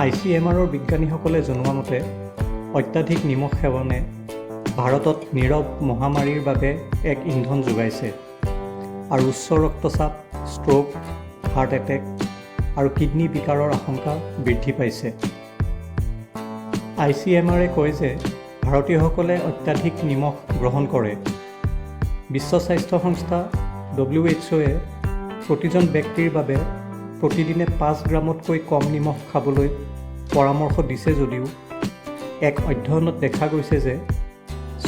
ICMRৰ বিজ্ঞানীসকলে জনোৱা মতে অত্যাধিক নিমখ সেৱনে ভাৰতত নীৰৱ মহামাৰীৰ বাবে এক ইন্ধন যোগাইছে আৰু উচ্চ ৰক্তচাপ, ষ্ট্ৰোক, হাৰ্ট এটেক আৰু কিডনী বিকাৰৰ আশংকা বৃদ্ধি পাইছে। ICMRে কয় যে ভাৰতীয়সকলে অত্যাধিক নিমখ গ্ৰহণ কৰে। বিশ্ব স্বাস্থ্য সংস্থা WHOয়ে প্ৰতিজন ব্যক্তিৰ বাবে প্ৰতিদিনে 5 গ্ৰামতকৈ কম নিমখ খাবলৈ পৰামৰ্শ দিছে যদিও এক অধ্যয়নত দেখা গৈছে যে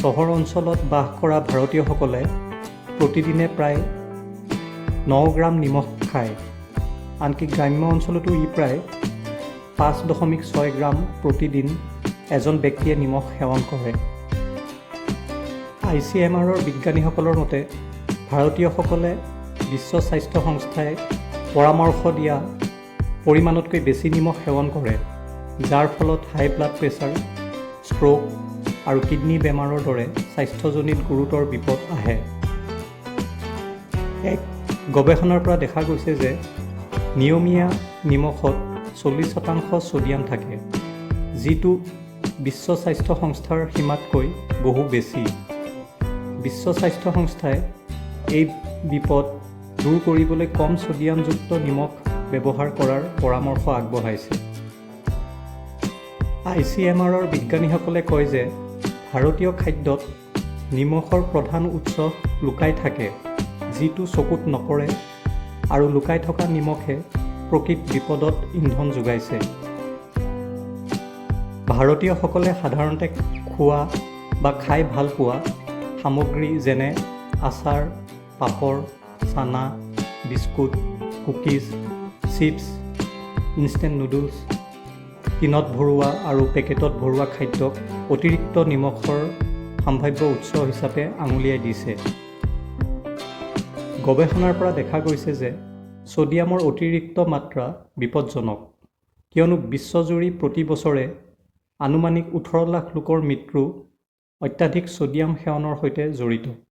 চহৰ অঞ্চলত বাস কৰা ভাৰতীয়সকলে প্ৰতিদিনে প্ৰায় 9 গ্ৰাম নিমখ খায়, আনকি গ্ৰাম্য অঞ্চলতো ই প্ৰায় 5.6 গ্ৰাম প্ৰতিদিন এজন ব্যক্তিয়ে নিমখ সেৱন কৰে। ICMRৰ বিজ্ঞানীসকলৰ মতে ভাৰতীয়সকলে বিশ্ব স্বাস্থ্য সংস্থাই পৰামৰ্শ দিয়া পৰিমাণতকৈ বেছি নিমখ সেৱন কৰে, যাৰ ফলত হাই ব্লাড প্ৰেছাৰ, ষ্ট্ৰোক আৰু কিডনী বেমাৰৰ দৰে স্বাস্থ্যজনিত গুৰুতৰ বিপদ আহে। এক গৱেষণাৰ পৰা দেখা গৈছে যে নিয়মীয়া নিমখত 40% ছডিয়াম থাকে, যিটো বিশ্ব স্বাস্থ্য সংস্থাৰ সীমাতকৈ বহু বেছি। বিশ্ব স্বাস্থ্য সংস্থাই এই বিপদ দূৰ কৰিবলৈ কম ছডিয়ামযুক্ত নিমখ ব্যৱহাৰ কৰাৰ পৰামৰ্শ আগবঢ়াইছে। ICMRৰ বিজ্ঞানীসকলে কয় যে ভাৰতীয় খাদ্যত নিমখৰ প্ৰধান উৎস লুকাই থাকে, যিটো চকুত নপৰে, আৰু লুকাই থকা নিমখে প্ৰকৃত বিপদত ইন্ধন যোগাইছে। ভাৰতীয়সকলে সাধাৰণতে খোৱা বা খাই ভাল পোৱা সামগ্ৰী যেনে আচাৰ, পাপৰ, চানা, biscuit, cookies, chips, instant noodles, টিনত ভৰোৱা আৰু পেকেটত ভৰোৱা খাদ্যক অতিৰিক্ত নিমখৰ সম্ভাৱ্য উৎস হিচাপে আঙুলিয়াই দিছে। গৱেষণাৰ পৰা দেখা গৈছে যে ছডিয়ামৰ অতিৰিক্ত মাত্ৰা বিপদজনক, কিয়নো বিশ্বজুৰি প্ৰতি বছৰে আনুমানিক 18 লাখ লোকৰ মৃত্যু অত্যাধিক ছডিয়াম সেৱনৰ সৈতে জড়িত।